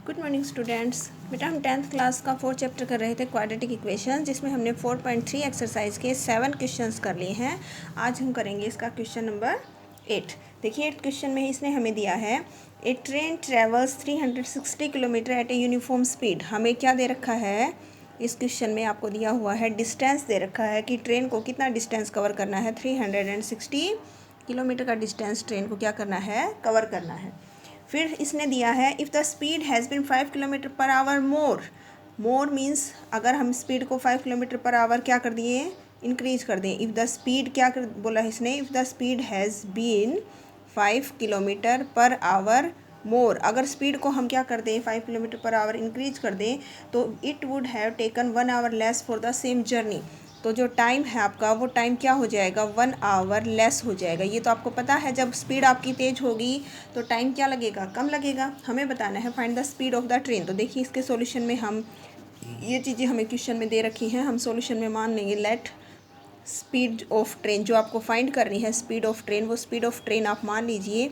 Good morning students. बेटा हम 10th class का 4th चैप्टर कर रहे थे क्वाड्रेटिक इक्वेशन, जिसमें हमने 4.3 एक्सरसाइज के 7 क्वेश्चंस कर लिए हैं। आज हम करेंगे इसका क्वेश्चन नंबर 8। देखिए 8 क्वेश्चन में इसने हमें दिया है a train travels 360 kilometre at a uniform speed. हमें क्या दे रखा है इस क्वेश्चन में, आपको दिया हुआ है डिस्टेंस दे रखा है कि ट्रेन को कितना डिस्टेंस कवर करना है। 360 किलोमीटर का डिस्टेंस ट्रेन को क्या करना है, कवर करना है। फिर इसने दिया है if the speed has been 5 kilometre per hour more means अगर हम स्पीड को 5 किलोमीटर पर आवर क्या कर दिए, इंक्रीज कर दें। इफ़ द स्पीड क्या कर बोला इसने, if the speed has been 5 kilometre per hour more, अगर स्पीड को हम क्या कर दें 5 किलोमीटर पर आवर इंक्रीज कर दें तो it would have taken 1 hour less for the same journey. तो जो टाइम है आपका वो टाइम क्या हो जाएगा, 1 आवर लेस हो जाएगा। ये तो आपको पता है जब स्पीड आपकी तेज़ होगी तो टाइम क्या लगेगा, कम लगेगा। हमें बताना है find the speed of the train. तो देखिए इसके सॉल्यूशन में हम ये चीज़ें हमें क्वेश्चन में दे रखी हैं, हम सॉल्यूशन में मान लेंगे लेट स्पीड ऑफ ट्रेन, जो आपको फाइंड करनी है स्पीड ऑफ ट्रेन, वो स्पीड ऑफ ट्रेन आप मान लीजिए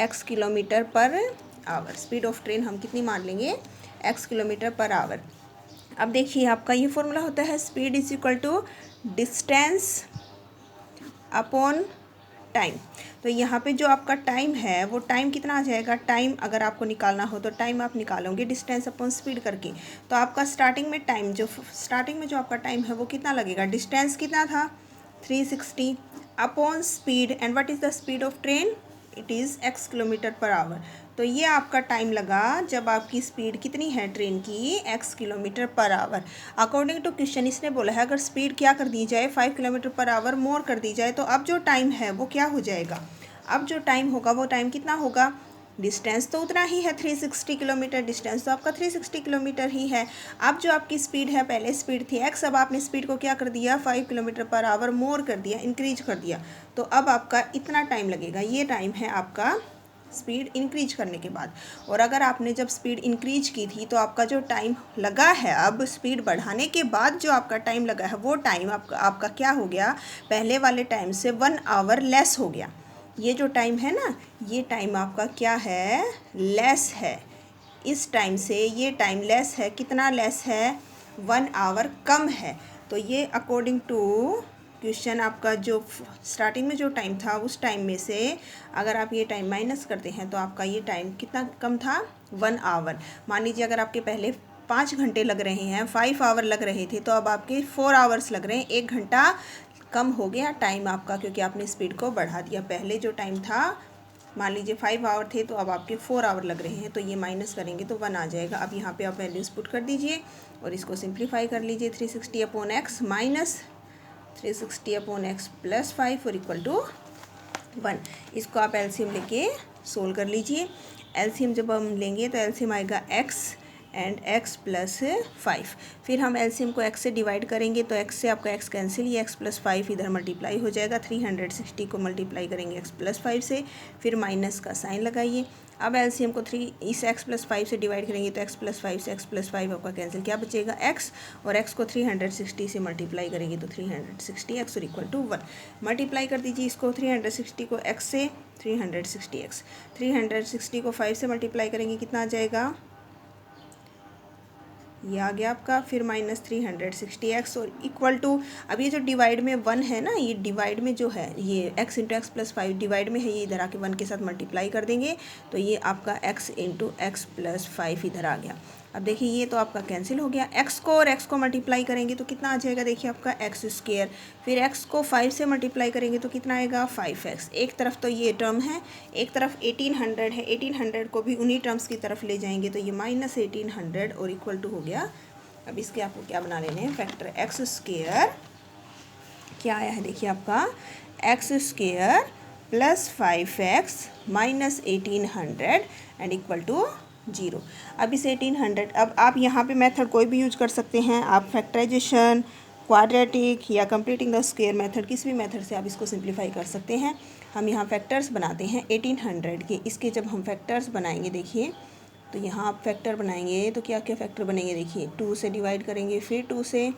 x kilometre per our. Speed of train हम कितनी मान लेंगे, x किलोमीटर पर आवर। अब देखिए आपका ये फॉर्मूला होता है speed is equal to distance upon time. तो यहाँ पे जो आपका टाइम है वो टाइम कितना आ जाएगा, टाइम अगर आपको निकालना हो तो टाइम आप निकालोगे डिस्टेंस अपॉन स्पीड करके। तो आपका स्टार्टिंग में टाइम जो आपका टाइम है वो कितना लगेगा, डिस्टेंस कितना था 360 upon speed, and what is the speed of train, it is x kilometre per our. तो ये आपका टाइम लगा जब आपकी स्पीड कितनी है ट्रेन की, x kilometre per hour. According to question इसने बोला है अगर स्पीड क्या कर दी जाए 5 किलोमीटर पर आवर मोर कर दी जाए तो अब जो टाइम है वो क्या हो जाएगा, अब जो टाइम होगा वो टाइम कितना होगा, डिस्टेंस तो उतना ही है 360 किलोमीटर, डिस्टेंस तो आपका 360 किलोमीटर ही है। अब जो आपकी स्पीड है, पहले स्पीड थी x, अब आपने स्पीड को क्या कर दिया 5 किलोमीटर पर आवर मोर कर दिया, इंक्रीज कर दिया। तो अब आपका इतना टाइम लगेगा, ये टाइम है आपका स्पीड इंक्रीज करने के बाद। और अगर आपने जब स्पीड इंक्रीज की थी तो आपका जो टाइम लगा है, अब स्पीड बढ़ाने के बाद जो आपका टाइम लगा है वो टाइम आपका क्या हो गया, पहले वाले टाइम से 1 आवर लेस हो गया। ये जो टाइम है ना, ये टाइम आपका क्या है, लेस है। इस टाइम से ये टाइम लेस है, कितना लेस है, 1 आवर कम है। तो ये अकॉर्डिंग टू क्वेश्चन आपका जो स्टार्टिंग में जो टाइम था उस टाइम में से अगर आप ये टाइम माइनस करते हैं तो आपका ये टाइम कितना कम था, 1 आवर। मान लीजिए अगर आपके पहले 5 घंटे लग रहे हैं, 5 आवर लग रहे थे, तो अब आपके 4 आवर्स लग रहे हैं, 1 घंटा कम हो गया टाइम आपका, क्योंकि आपने स्पीड को बढ़ा दिया। पहले जो टाइम था मान लीजिए 5 आवर थे तो अब आपके 4 आवर लग रहे हैं, तो ये माइनस करेंगे तो 1 आ जाएगा। अब यहाँ पे आप वैल्यूज पुट कर दीजिए और इसको सिंप्लीफाई कर लीजिए, 360 upon x minus 360 upon x plus 5 और इक्वल टू 1। इसको आप एलसीएम लेके सोल्व कर लीजिए। एलसीएम जब हम लेंगे तो एलसीएम आएगा x एंड x प्लस 5। फिर हम एलसीएम को x से डिवाइड करेंगे तो x से आपका x कैंसिल, ये x प्लस 5 इधर मल्टीप्लाई हो जाएगा। 360 को मल्टीप्लाई करेंगे x प्लस 5 से, फिर माइनस का साइन लगाइए। अब एलसीएम को 3 इस x प्लस 5 से डिवाइड करेंगे तो x प्लस 5 से x प्लस 5 आपका कैंसिल, क्या बचेगा x, और x को 360 से मल्टीप्लाई करेंगे तो 360x और इक्वल टू 1। मल्टीप्लाई कर दीजिए इसको 360 को x से, 360x, 360 को 5 से मल्टीप्लाई करेंगे कितना आ जाएगा, ये आ गया आपका, फिर माइनस 360x और इक्वल टू, अब ये जो डिवाइड में 1 है ना, ये डिवाइड में जो है ये x into x plus 5 divide में है, ये इधर आके 1 के साथ मल्टीप्लाई कर देंगे तो ये आपका x इंटू एक्स प्लस 5 इधर आ गया। अब देखिए ये तो आपका कैंसिल हो गया, x को और x को मल्टीप्लाई करेंगे तो कितना आ जाएगा, देखिए आपका x स्क्वायर, फिर x को 5 से मल्टीप्लाई करेंगे तो कितना आएगा 5x। एक तरफ तो ये टर्म है, एक तरफ 1800 है, 1800 को भी उन्हीं टर्म्स की तरफ ले जाएंगे तो ये माइनस 1800 और इक्वल टू हो गया। अब इसके आपको क्या बना लेने हैं, फैक्टर x स्क्वायर क्या आया है, देखिए आपका x square plus 5x minus 1800 and equal to 0। अब इस 1800, अब आप यहाँ पे मेथड कोई भी यूज कर सकते हैं, आप फैक्टराइजेशन, क्वाड्रेटिक या कंप्लीटिंग द स्क्वायर मेथड, किसी भी मेथड से आप इसको सिंप्लीफाई कर सकते हैं। हम यहाँ फैक्टर्स बनाते हैं 1800 के। इसके जब हम फैक्टर्स बनाएंगे देखिए, तो यहाँ आप फैक्टर बनाएंगे तो क्या क्या फैक्टर बनेंगे, देखिए 2 से डिवाइड करेंगे, फिर 2 से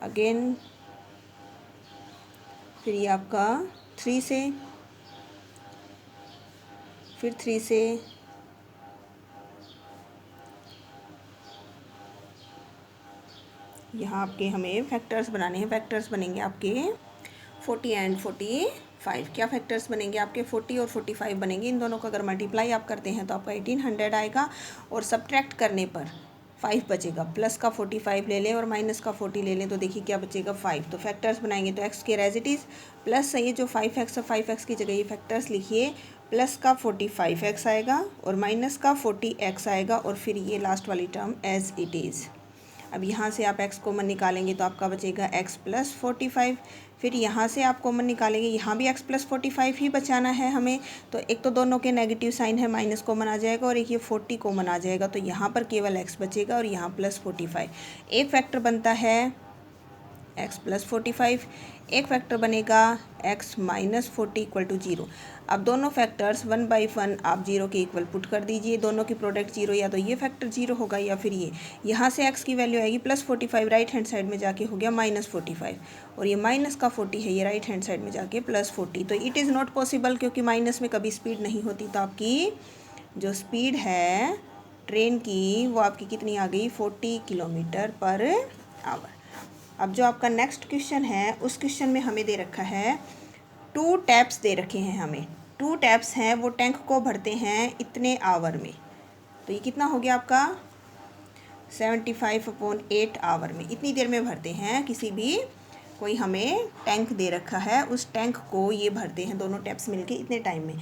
अगेन, फिर ये आपका 3 से, फिर 3 से, यहाँ आपके हमें फैक्टर्स बनाने हैं। फैक्टर्स बनेंगे आपके 40 एंड 45। क्या फैक्टर्स बनेंगे आपके 40 और 45 बनेंगे। इन दोनों को अगर मल्टीप्लाई आप करते हैं तो आपका 1800 आएगा और सब्ट्रैक्ट करने पर 5 बचेगा। प्लस का 45 ले लें और माइनस का 40 ले लें तो देखिए क्या बचेगा 5। तो फैक्टर्स बनाएंगे तो एक्स के एज इट इज़ प्लस ये जो 5x है 5x की जगह ये फैक्टर्स लिखिए। प्लस का 45x आएगा और माइनस का 40x आएगा और फिर ये लास्ट वाली टर्म एज इट इज़। अब यहाँ से आप x कॉमन निकालेंगे तो आपका बचेगा x प्लस 45। फिर यहाँ से आप कॉमन निकालेंगे, यहाँ भी x प्लस 45 ही बचाना है हमें। तो एक तो दोनों के नेगेटिव साइन है, माइनस कॉमन आ जाएगा और एक ये 40 कॉमन आ जाएगा। तो यहाँ पर केवल x बचेगा और यहाँ प्लस 45। एक फैक्टर बनता है x प्लस 45, एक फैक्टर बनेगा x माइनस 40 इक्वल टू 0। अब दोनों फैक्टर्स 1/1 आप 0 के इक्वल पुट कर दीजिए। दोनों की प्रोडक्ट 0, या तो ये फैक्टर 0 होगा या फिर ये। यहाँ से x की वैल्यू आएगी प्लस 45, राइट हैंड साइड में जाके हो गया माइनस 45 और ये माइनस का 40 है, ये राइट हैंड साइड में जाके प्लस 40। तो इट इज़ नॉट पॉसिबल क्योंकि माइनस में कभी स्पीड नहीं होती। तो आपकी जो स्पीड है ट्रेन की वो आपकी कितनी आ गई 40 किलोमीटर पर आवर। अब जो आपका नेक्स्ट क्वेश्चन है उस क्वेश्चन में हमें दे रखा है 2 टैप्स दे रखे हैं हमें। 2 टैप्स हैं वो टैंक को भरते हैं इतने आवर में। तो ये कितना हो गया आपका 75/8 आवर में। इतनी देर में भरते हैं। किसी भी कोई हमें टैंक दे रखा है, उस टैंक को ये भरते हैं दोनों टैप्स मिलके इतने टाइम में।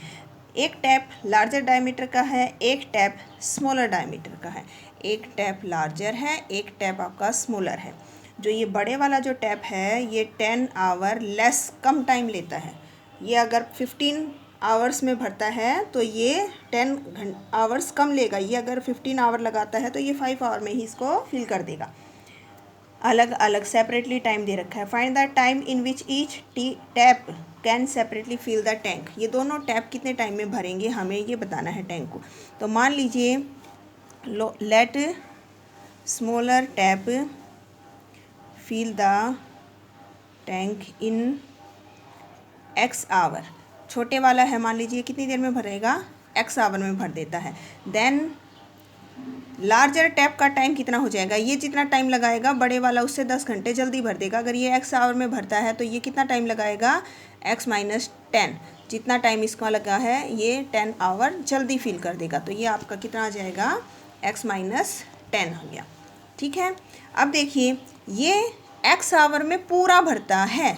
एक टैप लार्जर डायमीटर का है, एक टैप स्मॉलर डायमीटर का है। एक टैप लार्जर है, एक टैप आपका स्मॉलर है। जो ये बड़े वाला जो टैप है ये 10 आवर लेस कम टाइम लेता है। ये अगर 15 आवर्स में भरता है तो ये 10 आवर्स कम लेगा। ये अगर 15 आवर लगाता है तो ये 5 आवर में ही इसको फिल कर देगा। अलग अलग सेपरेटली टाइम दे रखा है। Find the time in which each tap can separately fill the tank. ये दोनों टैप कितने टाइम में भरेंगे हमें ये बताना है टैंक को। तो मान लीजिए let smaller tap fill the tank in x hour. छोटे वाला है मान लीजिए कितनी देर में भरेगा x आवर में भर देता है। देन लार्जर टैप का टाइम कितना हो जाएगा, ये जितना टाइम लगाएगा बड़े वाला उससे 10 घंटे जल्दी भर देगा। अगर ये x आवर में भरता है तो ये कितना टाइम लगाएगा x माइनस 10। जितना टाइम इसका लगा है ये 10 आवर जल्दी फिल कर देगा। तो ये आपका कितना आ जाएगा x माइनस 10 हो गया। ठीक है। अब देखिए ये x आवर में पूरा भरता है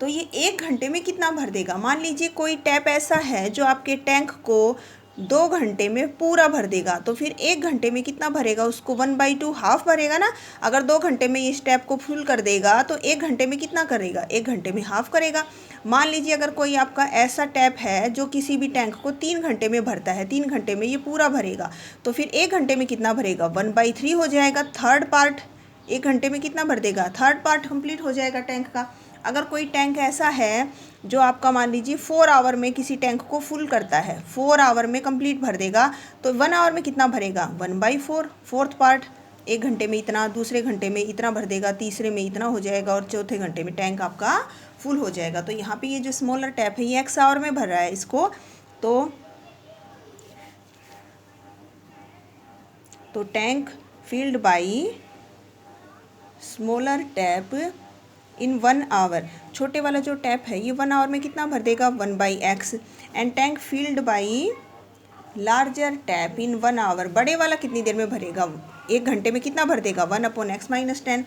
तो ये 1 घंटे में कितना भर देगा। मान लीजिए कोई टैप ऐसा है जो आपके टैंक को 2 घंटे में पूरा भर देगा तो फिर 1 घंटे में कितना भरेगा, उसको 1/2 हाफ भरेगा ना। अगर 2 घंटे में इस टैप को फुल कर देगा तो 1 घंटे में कितना करेगा, 1 घंटे में हाफ करेगा। मान लीजिए अगर कोई आपका ऐसा टैप है जो किसी भी टैंक को 3 घंटे में भरता है, 3 घंटे में ये पूरा भरेगा तो फिर 1 घंटे में कितना भरेगा 1/3 हो जाएगा। थर्ड पार्ट 1 घंटे में कितना भर देगा, थर्ड पार्ट कंप्लीट हो जाएगा टैंक का। अगर कोई टैंक ऐसा है जो आपका मान लीजिए 4 आवर में किसी टैंक को फुल करता है, 4 आवर में कंप्लीट भर देगा तो 1 आवर में कितना भरेगा 1/4। फोर्थ पार्ट 1 घंटे में इतना, दूसरे घंटे में इतना भर देगा, तीसरे में इतना हो जाएगा और चौथे घंटे में टैंक आपका फुल हो जाएगा। तो यहाँ पे ये जो स्मॉलर टैप है ये x आवर में भर रहा है इसको। तो tank filled by smaller tap in 1 hour. छोटे वाला जो टैप है ये 1 आवर में कितना भर देगा 1/x। And tank filled by larger tap in 1 hour. बड़े वाला कितनी देर में भरेगा, 1 घंटे में कितना भर देगा 1/x minus 10।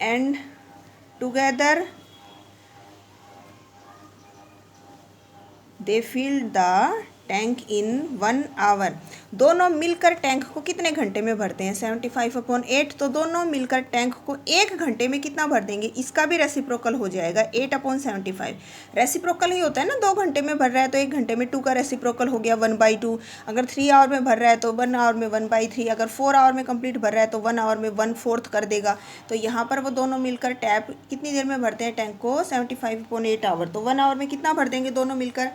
And together they filled the tank in 1 hour. दोनों मिलकर टैंक को कितने घंटे में भरते हैं 75/8। तो दोनों मिलकर टैंक को 1 घंटे में कितना भर देंगे, इसका भी रेसिप्रोकल हो जाएगा 8/75। रेसिप्रोकल ही होता है ना, 2 घंटे में भर रहा है तो 1 घंटे में 2 का रेसिप्रोकल हो गया 1/2। अगर 3 आवर में भर रहा है तो 1 आवर में 1/3। अगर 4 आवर में कंप्लीट भर रहा है तो 1 आवर में 1/4 कर देगा। तो यहाँ पर वो दोनों मिलकर टैप कितनी देर में भरते हैं टैंक को 75/8 आवर। तो 1 आवर में कितना भर देंगे दोनों मिलकर,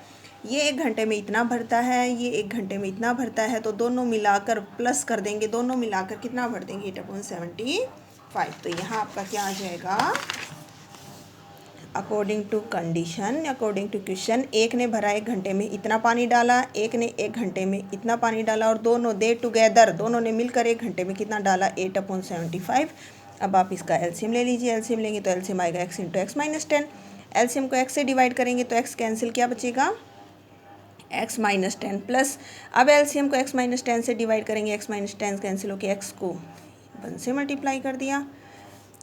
ये 1 घंटे में इतना भरता है, ये 1 घंटे में इतना भरता है। तो दोनों मिलाकर प्लस कर देंगे, दोनों मिलाकर कितना भर देंगे 8/75। तो यहाँ आपका क्या आ जाएगा according to condition, according to question, एक ने भरा 1 घंटे में इतना पानी डाला, एक ने 1 घंटे में इतना पानी डाला, और दोनों दे टुगेदर, दोनों ने मिलकर 1 घंटे में कितना डाला, 8/75। अब आप इसका एलसीएम ले लीजिए। एलसीएम लेंगे तो एलसीएम आएगा x into x minus 10। LCM को x से डिवाइड करेंगे तो x कैंसिल, क्या बचेगा, x माइनस 10 प्लस, अब एलसीएम को x माइनस 10 से डिवाइड करेंगे, x माइनस 10 कैंसिल होकर x को 1 से मल्टीप्लाई कर दिया।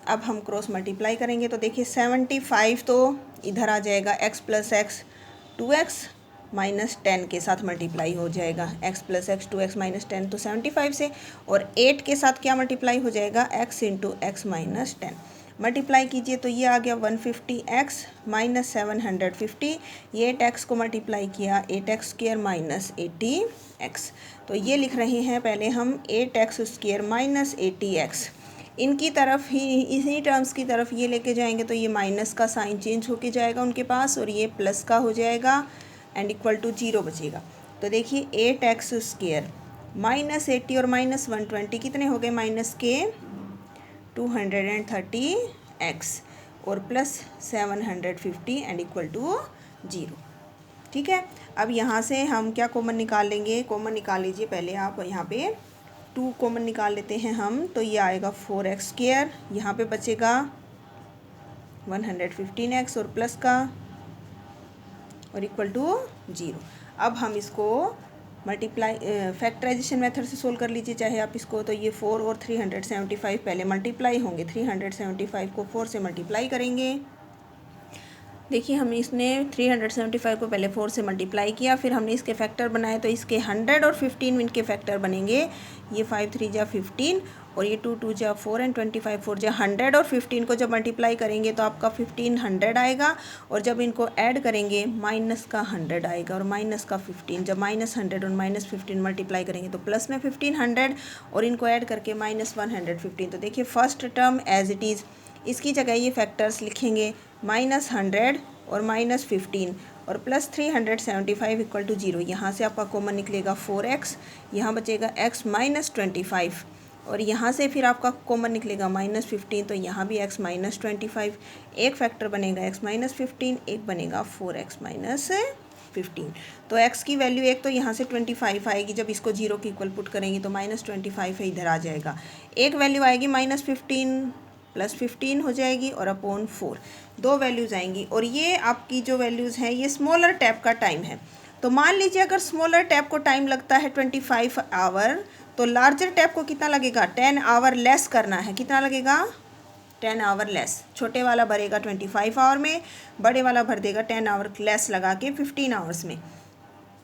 अब हम क्रॉस मल्टीप्लाई करेंगे तो देखिए 75 तो इधर आ जाएगा, x plus x 2x minus 10 के साथ मल्टीप्लाई हो जाएगा, x plus x 2x minus 10 तो 75 से, और 8 के साथ क्या मल्टीप्लाई हो जाएगा, x into x minus 10। Multiply कीजिए तो ये आ गया 150x माइनस 750, ये 8x को मल्टीप्लाई किया 8x स्क्वायर माइनस 80x। तो ये लिख रहे हैं पहले हम 8x स्क्वायर माइनस 80x, इनकी तरफ ही, इसी टर्म्स की तरफ ये लेके जाएंगे तो ये माइनस का साइन चेंज होके जाएगा उनके पास, और ये प्लस का हो जाएगा एंड इक्वल टू 0 बचेगा। तो देखिए 8x स्क्वायर माइनस 80 और माइनस 120 कितने हो गए, माइनस के 230x और प्लस 750 एंड इक्वल टू 0। ठीक है, अब यहाँ से हम क्या कॉमन निकाल लेंगे, कॉमन निकाल लीजिए पहले आप, यहाँ पे 2 कॉमन निकाल लेते हैं हम, तो ये आएगा 4x स्क्वायर, यहाँ पे बचेगा 115x और प्लस का और इक्वल टू 0। अब हम इसको मल्टीप्लाई फैक्टराइजेशन मेथड से सोल्व कर लीजिए चाहे आप इसको, तो ये 4 और 375 पहले मल्टीप्लाई होंगे, 375 को 4 से मल्टीप्लाई करेंगे। देखिए हम इसने 375 को पहले 4 से मल्टीप्लाई किया, फिर हमने इसके फैक्टर बनाए, तो इसके 100 और 15 इनके फैक्टर बनेंगे, ये 5 3 जा 15 और ये 2 2 जा 4 एंड 25 4 जा 100, और 15 को जब मल्टीप्लाई करेंगे तो आपका 1500 आएगा, और जब इनको ऐड करेंगे माइनस का 100 आएगा और माइनस का 15, जब माइनस 100 और माइनस 15 मल्टीप्लाई करेंगे तो प्लस में 1500 और इनको ऐड करके माइनस 115। तो देखिए first term as it is, इसकी जगह ये फैक्टर्स लिखेंगे, माइनस 100 और माइनस 15 और प्लस 375 इक्वल टू 0। यहाँ से आपका कॉमन निकलेगा 4x, यहाँ बचेगा x माइनस 25, और यहाँ से फिर आपका कॉमन निकलेगा माइनस 15, तो यहाँ भी x माइनस 25, एक फैक्टर बनेगा x माइनस 15, एक बनेगा 4x माइनस 15। तो x की वैल्यू एक तो यहाँ से 25 आएगी, जब इसको 0 के इक्वल पुट करेंगे तो माइनस 25 है, इधर आ जाएगा, एक वैल्यू आएगी माइनस 15 प्लस 15 हो जाएगी और अपॉन 4, 2 वैल्यूज़ आएंगी, और ये आपकी जो वैल्यूज़ हैं ये स्मॉलर टैप का टाइम है। तो मान लीजिए अगर स्मॉलर टैप को टाइम लगता है 25 आवर, तो लार्जर टैप को कितना लगेगा, 10 आवर लेस करना है, कितना लगेगा, 10 आवर लेस। छोटे वाला भरेगा 25 आवर में, बड़े वाला भर देगा 10 आवर लेस लगा के 15 आवर्स में।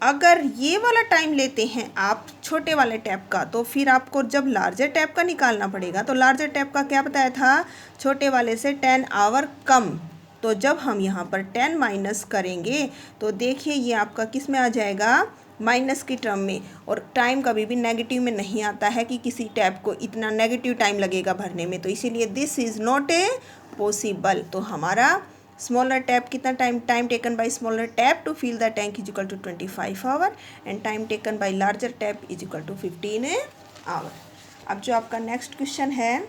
अगर ये वाला टाइम लेते हैं आप छोटे वाले टैप का, तो फिर आपको जब लार्जर टैप का निकालना पड़ेगा, तो लार्जर टैप का क्या बताया था, छोटे वाले से 10 आवर कम। तो जब हम यहाँ पर 10 माइनस करेंगे तो देखिए ये आपका किस में आ जाएगा, माइनस की टर्म में, और टाइम कभी भी नेगेटिव में नहीं आता है कि किसी टैप को इतना नेगेटिव टाइम लगेगा भरने में, तो इसीलिए this is not a possible. तो हमारा स्मॉलर टैप कितना time taken by smaller tap to fill the tank is equal to 25 hour and time taken by larger tap is equal to 15 hour. अब जो आपका नेक्स्ट क्वेश्चन है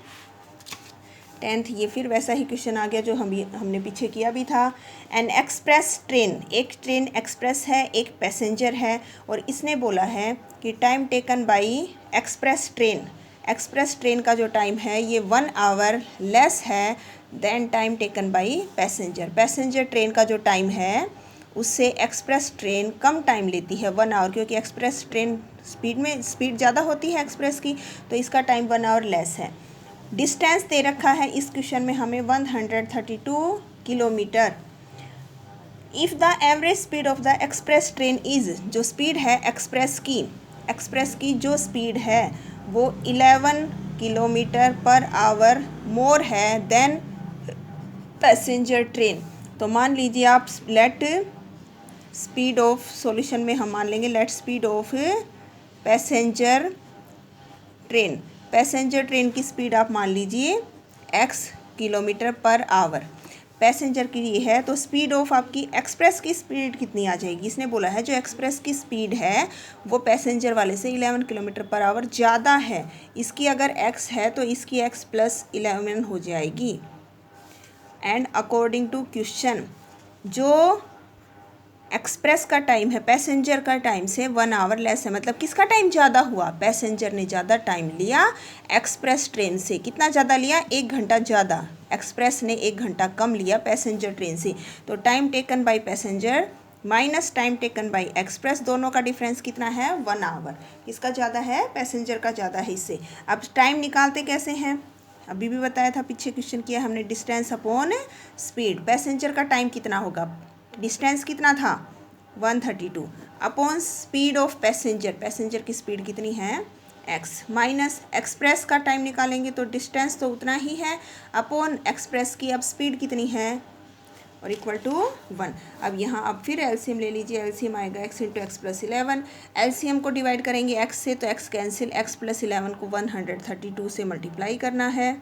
10th, ये फिर वैसा ही क्वेश्चन आ गया जो हमने पीछे किया भी था। एन एक्सप्रेस ट्रेन, एक ट्रेन एक्सप्रेस है, एक पैसेंजर है, और इसने बोला है कि time taken by express train का जो टाइम है ये 1 आवर लेस है than time taken by passenger train का जो टाइम है उससे एक्सप्रेस ट्रेन कम टाइम लेती है 1 आवर, क्योंकि एक्सप्रेस ट्रेन स्पीड ज़्यादा होती है एक्सप्रेस की, तो इसका टाइम 1 आवर लेस है। डिस्टेंस दे रखा है इस क्वेश्चन में हमें 132 kilometre. If the average speed of the express train is, जो स्पीड है एक्सप्रेस की जो स्पीड है वो 11 किलोमीटर पर आवर मोर है देन पैसेंजर ट्रेन। तो मान लीजिए आप लेट स्पीड ऑफ सॉल्यूशन में हम मान लेंगे let speed of passenger train की स्पीड आप मान लीजिए x kilometre per our, passenger की ये है, तो स्पीड ऑफ आपकी एक्सप्रेस की स्पीड कितनी आ जाएगी, इसने बोला है जो एक्सप्रेस की स्पीड है वो पैसेंजर वाले से 11 किलोमीटर पर आवर ज़्यादा है। इसकी अगर x है तो इसकी x प्लस 11 हो जाएगी। एंड अकॉर्डिंग टू क्वेश्चन जो एक्सप्रेस का टाइम है पैसेंजर का टाइम से 1 आवर लेस है, मतलब किसका टाइम ज़्यादा हुआ, पैसेंजर ने ज़्यादा टाइम लिया एक्सप्रेस ट्रेन से। कितना ज़्यादा लिया, 1 घंटा ज़्यादा। एक्सप्रेस ने 1 घंटा कम लिया पैसेंजर ट्रेन से। तो time taken by passenger minus time taken by express, दोनों का डिफरेंस कितना है, 1 आवर। किसका ज़्यादा है, पैसेंजर का ज़्यादा है इससे। अब टाइम निकालते कैसे हैं, अभी भी बताया था, पीछे क्वेश्चन किया हमने, डिस्टेंस अपॉन स्पीड। पैसेंजर का टाइम कितना होगा, डिस्टेंस कितना था 132 upon speed of passenger, passenger की स्पीड कितनी है x, माइनस एक्सप्रेस का टाइम निकालेंगे तो डिस्टेंस तो उतना ही है अपॉन एक्सप्रेस की अब स्पीड कितनी है और इक्वल टू 1। अब यहाँ अब फिर एलसीएम ले लीजिए, एलसीएम आएगा x into x plus 11। LCM को डिवाइड करेंगे x से तो x कैंसिल, x प्लस 11 को 132 से मल्टीप्लाई करना है,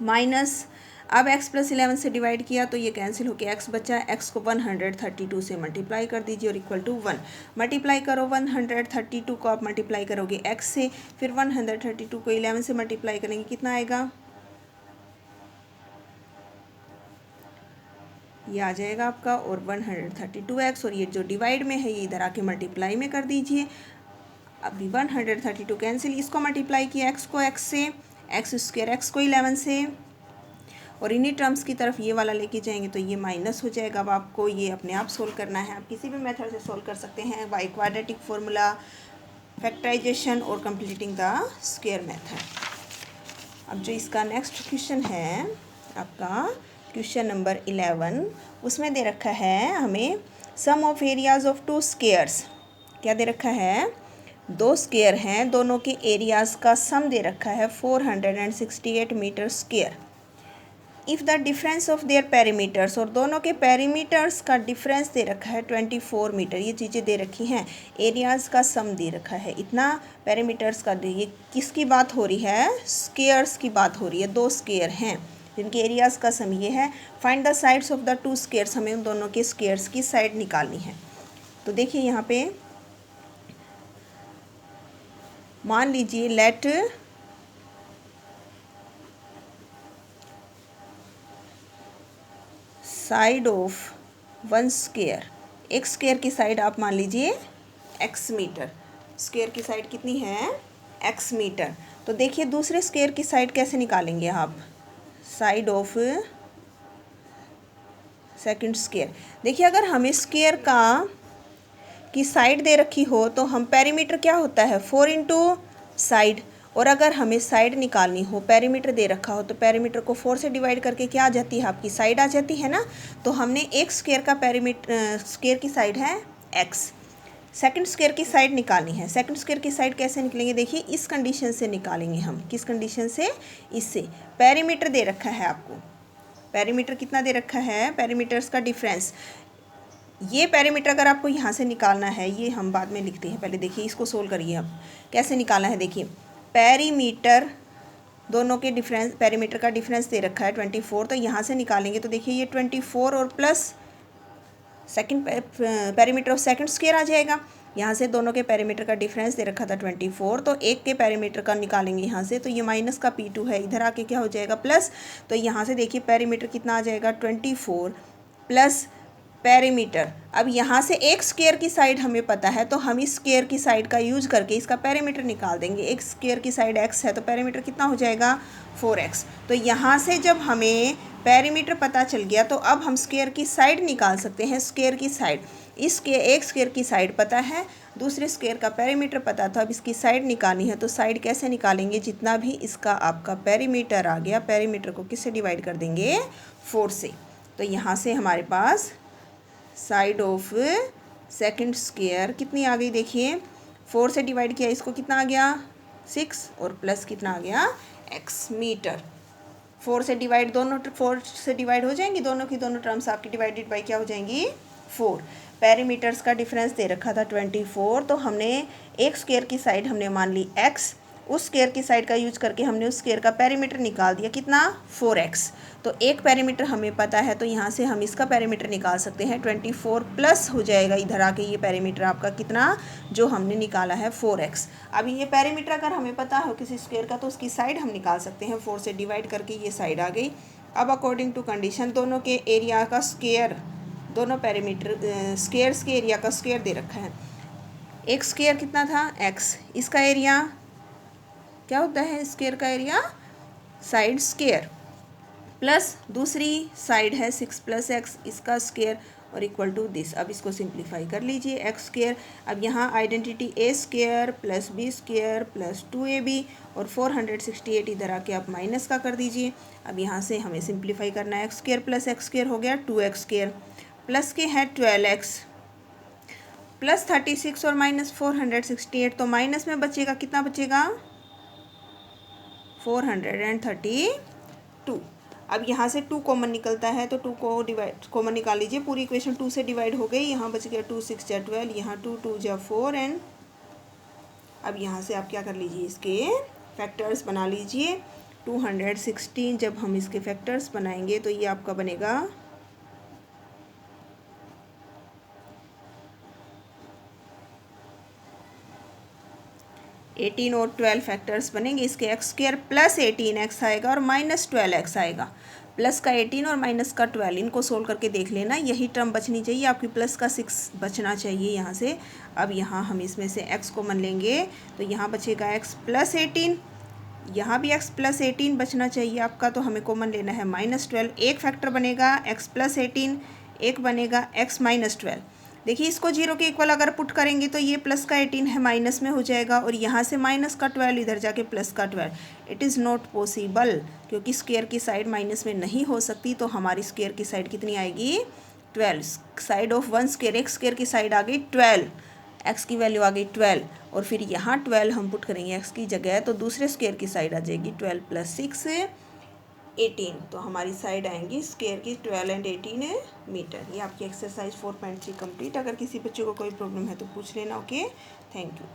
माइनस अब x प्लस 11 से डिवाइड किया तो ये कैंसिल होके x बचा, x को 132 से मल्टीप्लाई कर दीजिए और इक्वल टू 1। मल्टीप्लाई करो 132 को आप मल्टीप्लाई करोगे x से, फिर 132 को 11 से मल्टीप्लाई करेंगे, कितना आएगा, ये आ जाएगा आपका, और 132x, और ये जो डिवाइड में है ये इधर आके मल्टीप्लाई में कर दीजिए। अभी 132 कैंसिल, इसको मल्टीप्लाई किया x को x से, एक्स स्क्वायर x को 11 से, और इन्हीं टर्म्स की तरफ ये वाला लेके जाएंगे तो ये माइनस हो जाएगा। अब आपको ये अपने आप सोल्व करना है, आप किसी भी मेथड से सोल्व कर सकते हैं, बाय क्वाड्रेटिक फार्मूला, फैक्टराइजेशन और कंप्लीटिंग द स्क्वायर मेथड। अब जो इसका नेक्स्ट क्वेश्चन है आपका क्वेश्चन नंबर 11, उसमें दे रखा है हमें सम ऑफ एरियाज ऑफ 2 स्क्वायर्स। क्या दे रखा है, 2 स्क्वायर हैं, दोनों के एरियाज का सम दे रखा है 468 metre square. If the difference of their perimeters, और दोनों के पेरीमीटर्स का डिफरेंस दे रखा है 24 मीटर। ये चीज़ें दे रखी हैं, एरियाज़ का सम दे रखा है इतना, पेरीमीटर्स का, ये किसकी बात हो रही है, स्क्वायर्स की बात हो रही है। 2 स्क्वायर हैं जिनके एरियाज़ का सम ये है। Find the sides of the 2 squares, हमें उन दोनों के स्क्वायर्स की साइड निकालनी है। तो देखिए यहाँ पे मान लीजिए लेट साइड ऑफ 1 स्क्वायर, एक स्क्वायर की साइड आप मान लीजिए x मीटर, स्क्वायर की साइड कितनी है x मीटर। तो देखिए दूसरे स्क्वायर की साइड कैसे निकालेंगे आप, साइड ऑफ सेकंड स्क्वायर। देखिए अगर हमें स्क्वायर की साइड दे रखी हो तो हम पेरीमीटर क्या होता है 4 इंटू साइड, और अगर हमें साइड निकालनी हो, पेरीमीटर दे रखा हो तो पेरीमीटर को 4 से डिवाइड करके क्या आ जाती है, आपकी साइड आ जाती है ना। तो हमने एक स्क्वायर का पेरीमीटर, स्क्वायर की साइड है x, सेकंड स्क्वायर की साइड निकालनी है। सेकंड स्क्वायर की साइड कैसे निकलेंगे, देखिए इस कंडीशन से निकालेंगे हम। किस कंडीशन से, इससे। पेरीमीटर दे रखा है आपको, पेरीमीटर कितना दे रखा है, पेरीमीटर्स का डिफरेंस। ये पेरीमीटर अगर आपको यहाँ से निकालना है, ये हम बाद में लिखते हैं, पहले देखिए इसको सोल्व करिए। अब कैसे निकालना है, देखिए पेरीमीटर, दोनों के डिफरेंस, पेरीमीटर का डिफरेंस दे रखा है 24, तो यहाँ से निकालेंगे तो देखिए ये 24 और plus second perimeter of second square आ जाएगा। यहाँ से दोनों के पेरीमीटर का डिफरेंस दे रखा था 24, तो एक के पेरीमीटर का निकालेंगे यहाँ से, तो ये माइनस का P2 है, इधर आके क्या हो जाएगा प्लस। तो यहाँ से देखिए पेरीमीटर कितना आ जाएगा 24 प्लस पेरीमीटर। अब यहाँ से एक स्क्वायर की साइड हमें पता है तो हम इस स्क्वायर की साइड का यूज करके इसका पेरीमीटर निकाल देंगे। एक स्क्वायर की साइड x है तो पेरीमीटर कितना हो जाएगा 4x। तो यहाँ से जब हमें पेरीमीटर पता चल गया तो अब हम स्क्वायर की साइड निकाल सकते हैं। स्क्वायर की साइड, एक स्क्वायर की साइड पता है, दूसरे स्क्वायर का पेरीमीटर पता था, अब इसकी साइड निकालनी है। तो साइड कैसे निकालेंगे, जितना भी इसका आपका पेरीमीटर आ गया, पेरीमीटर को किससे डिवाइड कर देंगे 4 से। तो यहाँ से हमारे पास साइड ऑफ सेकंड स्क्वायर कितनी आ गई, देखिए 4 से डिवाइड किया, इसको कितना आ गया 6, और प्लस कितना आ गया x मीटर। 4 से डिवाइड, दोनों 4 से डिवाइड हो जाएंगी, दोनों की दोनों टर्म्स आपकी डिवाइडेड बाई क्या हो जाएंगी 4। पेरीमीटर्स का डिफरेंस दे रखा था 24, तो हमने एक स्क्वायर की साइड हमने मान ली x, उस स्क्वायर की साइड का यूज करके हमने उस स्क्वायर का पेरीमीटर निकाल दिया, कितना 4x। तो एक पेरीमीटर हमें पता है तो यहाँ से हम इसका पेरीमीटर निकाल सकते हैं 24 प्लस हो जाएगा इधर आके ये पेरीमीटर आपका कितना जो हमने निकाला है 4x। अब ये पेरीमीटर अगर हमें पता हो किसी स्क्वायर का तो उसकी साइड हम निकाल सकते हैं, 4 से डिवाइड करके ये साइड आ गई। अब अकॉर्डिंग टू कंडीशन दोनों के एरिया का स्क्वायर, दोनों पैरामीटर स्क्वायर्स के एरिया का स्क्वायर दे रखा है। एक स्क्वायर कितना था x, इसका एरिया क्या होता है, स्क्वायर का एरिया साइड स्क्वायर, प्लस दूसरी साइड है 6 + x, इसका स्क्वायर और इक्वल टू दिस। अब इसको सिंप्लीफाई कर लीजिए एक्स स्क्वायर। अब यहाँ identity A square plus B square plus 2ab और 468 इधर आके आप माइनस का कर दीजिए। अब यहाँ से हमें सिंप्लीफाई करना है, x square plus x square हो गया 2x स्क्वायर, प्लस के है 12x प्लस 36 और माइनस 468, तो माइनस में बचेगा कितना बचेगा 432। अब यहाँ से 2 कॉमन निकलता है तो 2 को डिवाइड कॉमन निकाल लीजिए, पूरी इक्वेशन 2 से डिवाइड हो गई। यहाँ बच गया 2 6 जा 12, यहाँ 2 2 जा 4 एंड अब यहाँ से आप क्या कर लीजिए, इसके फैक्टर्स बना लीजिए। 216 जब हम इसके फैक्टर्स बनाएंगे तो ये आपका बनेगा 18 और 12 फैक्टर्स बनेंगे इसके, एक्स स्क्वायर प्लस 18x आएगा और माइनस 12x आएगा। प्लस का 18 और माइनस का 12, इनको सोल्व करके देख लेना, यही टर्म बचनी चाहिए आपकी, प्लस का 6 बचना चाहिए यहाँ से। अब यहाँ हम इसमें से x कॉमन लेंगे तो यहाँ बचेगा x प्लस 18, यहाँ भी x प्लस 18 बचना चाहिए आपका, तो हमें कॉमन लेना है -12। एक फैक्टर बनेगा x प्लस 18, एक बनेगा x माइनस 12। देखिए इसको 0 के इक्वल अगर पुट करेंगे तो ये प्लस का 18 है माइनस में हो जाएगा और यहाँ से माइनस का 12 इधर जाके प्लस का 12। इट इज़ नॉट पॉसिबल, क्योंकि स्क्वायर की साइड माइनस में नहीं हो सकती, तो हमारी स्क्वायर की साइड कितनी आएगी 12। साइड ऑफ वन स्क्वायर, एक स्क्वायर की साइड आ गई 12, एक्स की वैल्यू आ गई 12 और फिर यहाँ 12 हम पुट करेंगे एक्स की जगह, तो दूसरे स्क्वायर की साइड आ जाएगी 12 + 6 18, तो हमारी साइड आएंगी स्क्वायर की 12 एंड 18 मीटर। ये आपकी एक्सरसाइज 4.3 कंप्लीट। अगर किसी बच्चे को कोई प्रॉब्लम है तो पूछ लेना। Okay, thank you.